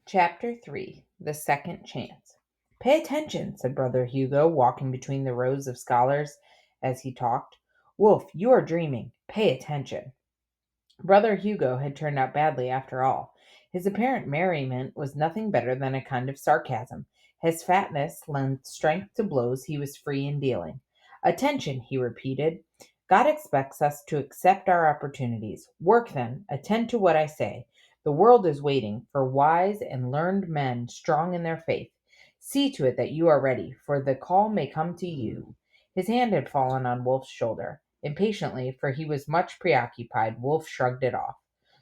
Chapter 3 The Second Chance. Pay attention, said Brother Hugo, walking between the rows of scholars as he talked. Wolf, you are dreaming. Pay attention. Brother Hugo had turned out badly after all. His apparent merriment was nothing better than a kind of sarcasm. His fatness lent strength to blows he was free in dealing. Attention, he repeated. God expects us to accept our opportunities. Work then. Attend to what I say. The world is waiting for wise and learned men strong in their faith. See to it that you are ready, for the call may come to you. His hand had fallen on Wolf's shoulder. Impatiently, for he was much preoccupied, Wolf shrugged it off.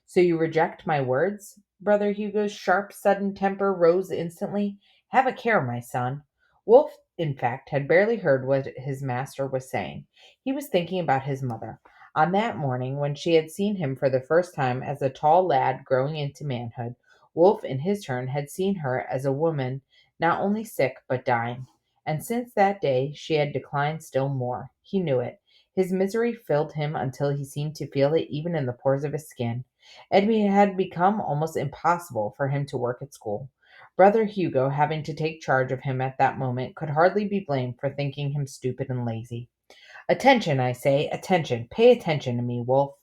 So you reject my words? Brother Hugo's sharp, sudden temper rose instantly. Have a care, my son. Wolf, in fact, had barely heard what his master was saying. He was thinking about his mother. On that morning, when she had seen him for the first time as a tall lad growing into manhood, Wolf, in his turn, had seen her as a woman not only sick but dying. And since that day she had declined still more. He knew it. His misery filled him until he seemed to feel it even in the pores of his skin. It had become almost impossible for him to work at school. Brother Hugo, having to take charge of him at that moment, could hardly be blamed for thinking him stupid and lazy. Attention, I say, attention. Pay attention to me, Wolf.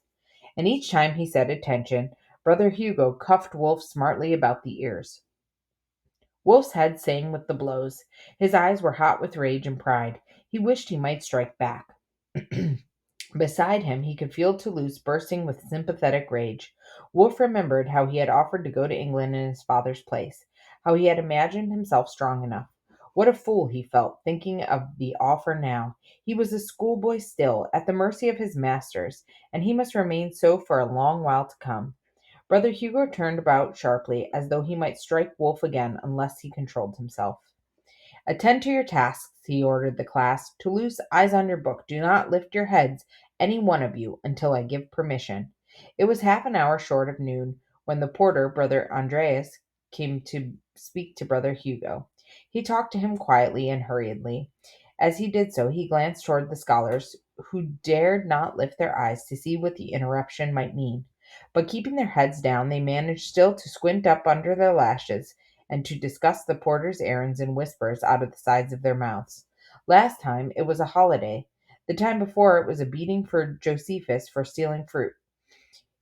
And each time he said attention, Brother Hugo cuffed Wolf smartly about the ears. Wolf's head sang with the blows. His eyes were hot with rage and pride. He wished he might strike back. Beside him, he could feel Toulouse bursting with sympathetic rage. Wolf remembered how he had offered to go to England in his father's place, how he had imagined himself strong enough. What a fool he felt, thinking of the offer now. He was a schoolboy still, at the mercy of his masters, and he must remain so for a long while to come. Brother Hugo turned about sharply, as though he might strike Wolf again unless he controlled himself. Attend to your tasks, he ordered the class. Toulouse, eyes on your book. Do not lift your heads, any one of you, until I give permission. It was half an hour short of noon when the porter, Brother Andreas, came to speak to Brother Hugo. He talked to him quietly and hurriedly. As he did so, he glanced toward the scholars, who dared not lift their eyes to see what the interruption might mean. But keeping their heads down, they managed still to squint up under their lashes and to discuss the porter's errands in whispers out of the sides of their mouths. Last time it was a holiday. The time before it was a beating for Josephus for stealing fruit.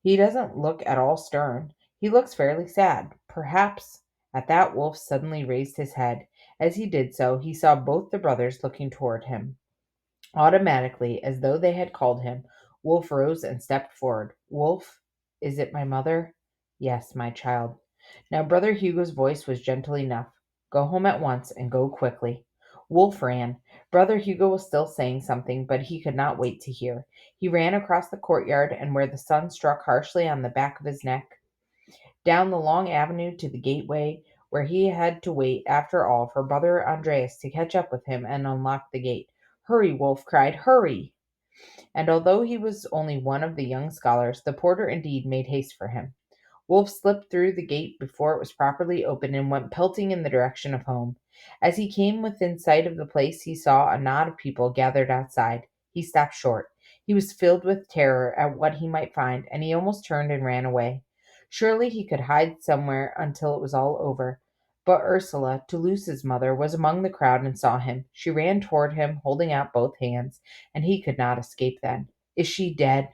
He doesn't look at all stern. He looks fairly sad. Perhaps. At that, Wolf suddenly raised his head. As he did so, he saw both the brothers looking toward him. Automatically, as though they had called him, Wolf rose and stepped forward. Wolf, is it my mother? Yes, my child. Now Brother Hugo's voice was gentle enough. Go home at once and go quickly. Wolf ran. Brother Hugo was still saying something, but he could not wait to hear. He ran across the courtyard and where the sun struck harshly on the back of his neck, down the long avenue to the gateway, where he had to wait, after all, for Brother Andreas to catch up with him and unlock the gate. Hurry, Wolf cried, hurry! And although he was only one of the young scholars, the porter indeed made haste for him. Wolf slipped through the gate before it was properly opened and went pelting in the direction of home. As he came within sight of the place, he saw a knot of people gathered outside. He stopped short. He was filled with terror at what he might find, and he almost turned and ran away. Surely he could hide somewhere until it was all over. But Ursula, Toulouse's mother, was among the crowd and saw him. She ran toward him, holding out both hands, and he could not escape then. Is she dead?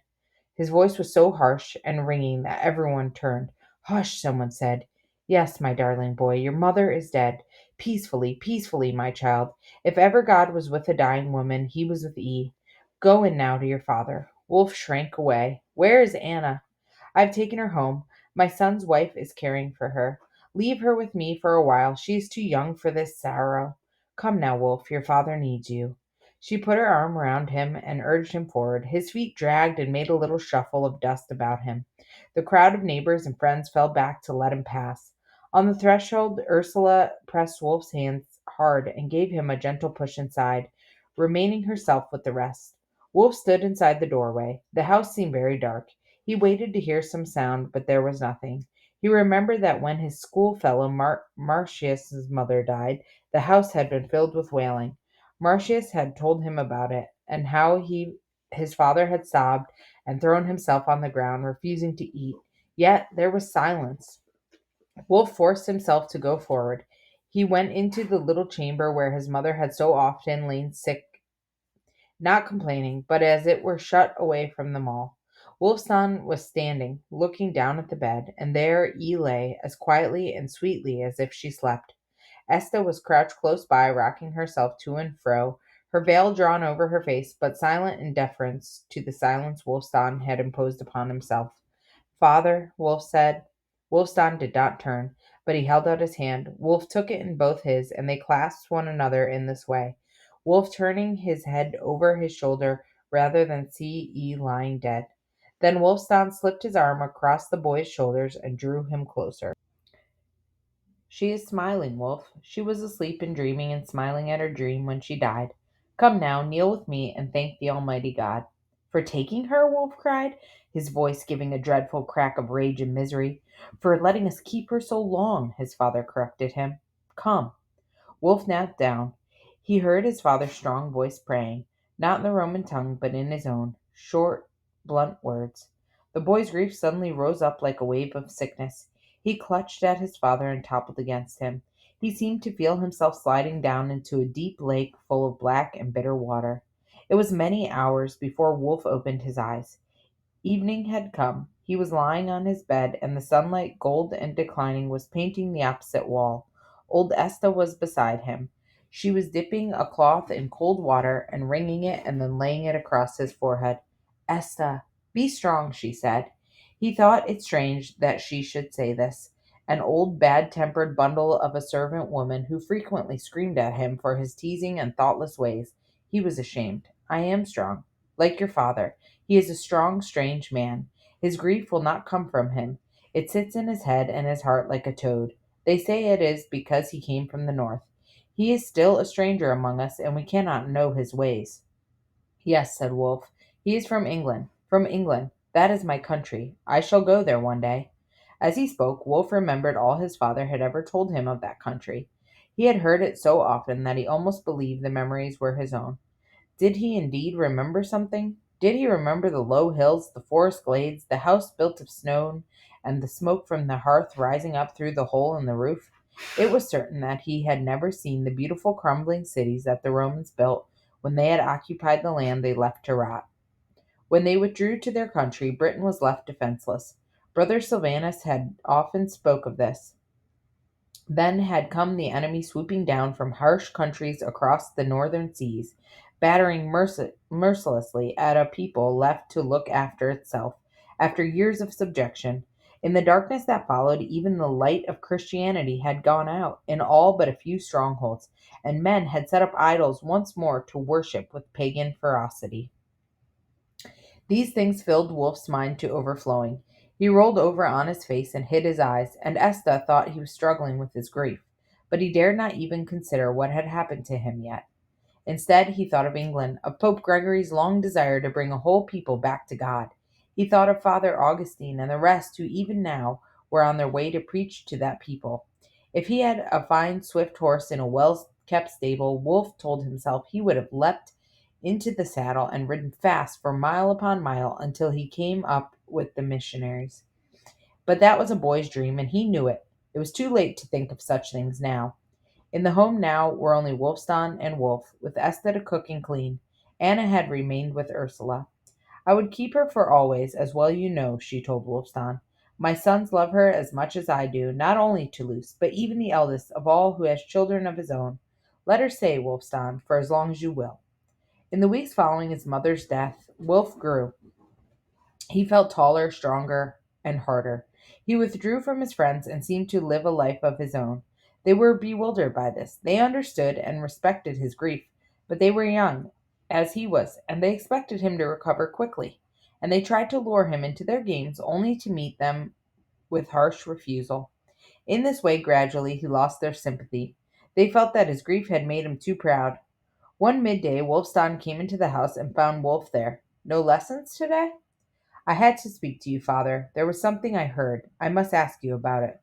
His voice was so harsh and ringing that everyone turned. Hush, someone said. Yes, my darling boy, your mother is dead. Peacefully, peacefully, my child. If ever God was with a dying woman, he was with E. Go in now to your father. Wolf shrank away. Where is Anna? I've taken her home. My son's wife is caring for her. Leave her with me for a while. She is too young for this sorrow. Come now, Wolf, your father needs you. She put her arm round him and urged him forward. His feet dragged and made a little shuffle of dust about him. The crowd of neighbors and friends fell back to let him pass. On the threshold, Ursula pressed Wolf's hands hard and gave him a gentle push inside, remaining herself with the rest. Wolf stood inside the doorway. The house seemed very dark. He waited to hear some sound, but there was nothing. He remembered that when his schoolfellow Marcius's mother died, the house had been filled with wailing. Marcius had told him about it, and how his father had sobbed and thrown himself on the ground, refusing to eat. Yet there was silence. Wolf forced himself to go forward. He went into the little chamber where his mother had so often lain sick, not complaining, but as it were shut away from them all. Wolfson was standing, looking down at the bed, and there E lay, as quietly and sweetly as if she slept. Esta was crouched close by, rocking herself to and fro, her veil drawn over her face, but silent in deference to the silence Wolfstan had imposed upon himself. Father, Wolf said. Wolfstan did not turn, but he held out his hand. Wolf took it in both his, and they clasped one another in this way. Wolf turning his head over his shoulder rather than see E lying dead. Then Wolfstan slipped his arm across the boy's shoulders and drew him closer. She is smiling, Wolf. She was asleep and dreaming and smiling at her dream when she died. Come now, kneel with me and thank the Almighty God. For taking her, Wolf cried, his voice giving a dreadful crack of rage and misery. For letting us keep her so long, his father corrected him. Come. Wolf knelt down. He heard his father's strong voice praying, not in the Roman tongue, but in his own, short, blunt words. The boy's grief suddenly rose up like a wave of sickness. He clutched at his father and toppled against him. He seemed to feel himself sliding down into a deep lake full of black and bitter water. It was many hours before Wolf opened his eyes. Evening had come. He was lying on his bed, and the sunlight, gold and declining, was painting the opposite wall. Old Esta was beside him. She was dipping a cloth in cold water and wringing it and then laying it across his forehead. Esta, be strong, she said. He thought it strange that she should say this. An old bad tempered bundle of a servant woman who frequently screamed at him for his teasing and thoughtless ways. He was ashamed. I am strong, like your father. He is a strong, strange man. His grief will not come from him. It sits in his head and his heart like a toad. They say it is because he came from the north. He is still a stranger among us, and we cannot know his ways. Yes, said Wolf. He is from England. From England. That is my country. I shall go there one day. As he spoke, Wolf remembered all his father had ever told him of that country. He had heard it so often that he almost believed the memories were his own. Did he indeed remember something? Did he remember the low hills, the forest glades, the house built of stone, and the smoke from the hearth rising up through the hole in the roof? It was certain that he had never seen the beautiful crumbling cities that the Romans built when they had occupied the land they left to rot. When they withdrew to their country, Britain was left defenseless. Brother Sylvanus had often spoke of this. Then had come the enemy swooping down from harsh countries across the northern seas, battering mercilessly at a people left to look after itself after years of subjection. In the darkness that followed, even the light of Christianity had gone out in all but a few strongholds, and men had set up idols once more to worship with pagan ferocity. These things filled Wolf's mind to overflowing. He rolled over on his face and hid his eyes, and Esta thought he was struggling with his grief, but he dared not even consider what had happened to him yet. Instead, he thought of England, of Pope Gregory's long desire to bring a whole people back to God. He thought of Father Augustine and the rest who even now were on their way to preach to that people. If he had a fine, swift horse in a well kept stable, Wolf told himself he would have leapt into the saddle and ridden fast for mile upon mile until he came up with the missionaries. But that was a boy's dream, and he knew it. It was too late to think of such things now. In the home now were only Wolfstan and Wolf, with Esta to cook and clean. Anna had remained with Ursula. I would keep her for always, as well you know, she told Wolfstan. My sons love her as much as I do, not only Toulouse, but even the eldest of all who has children of his own. Let her stay, Wolfstan, for as long as you will. In the weeks following his mother's death, Wolf grew. He felt taller, stronger, and harder. He withdrew from his friends and seemed to live a life of his own. They were bewildered by this. They understood and respected his grief, but they were young, as he was, and they expected him to recover quickly. And they tried to lure him into their games only to meet them with harsh refusal. In this way, gradually, he lost their sympathy. They felt that his grief had made him too proud. One midday, Wolfstan came into the house and found Wolf there. No lessons today? I had to speak to you, father. There was something I heard. I must ask you about it.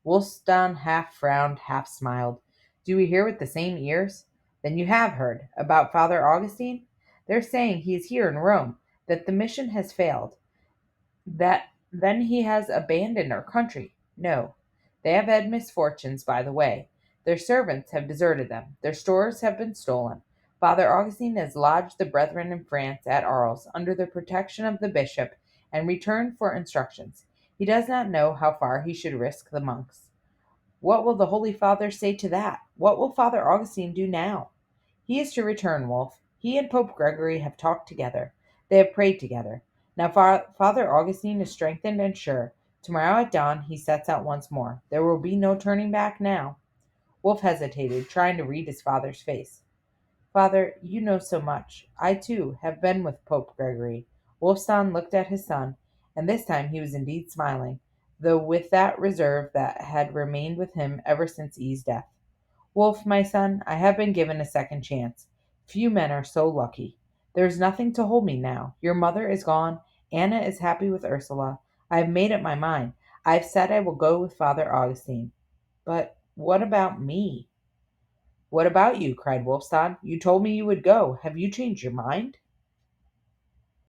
Wolfstan half frowned, half smiled. Do we hear with the same ears? Then you have heard. About Father Augustine? They're saying he is here in Rome, that the mission has failed, that then he has abandoned our country. No. They have had misfortunes by the way. Their servants have deserted them. Their stores have been stolen. Father Augustine has lodged the brethren in France at Arles under the protection of the bishop and returned for instructions. He does not know how far he should risk the monks. What will the Holy Father say to that? What will Father Augustine do now? He is to return, Wolf. He and Pope Gregory have talked together. They have prayed together. Now Father Augustine is strengthened and sure. Tomorrow at dawn he sets out once more. There will be no turning back now. Wolf hesitated, trying to read his father's face. Father, you know so much. I, too, have been with Pope Gregory. Wulfstan looked at his son, and this time he was indeed smiling, though with that reserve that had remained with him ever since E's death. Wolf, my son, I have been given a second chance. Few men are so lucky. There is nothing to hold me now. Your mother is gone. Anna is happy with Ursula. I have made up my mind. I have said I will go with Father Augustine. But what about me? What about you? Cried Wolfstad. You told me you would go. Have you changed your mind?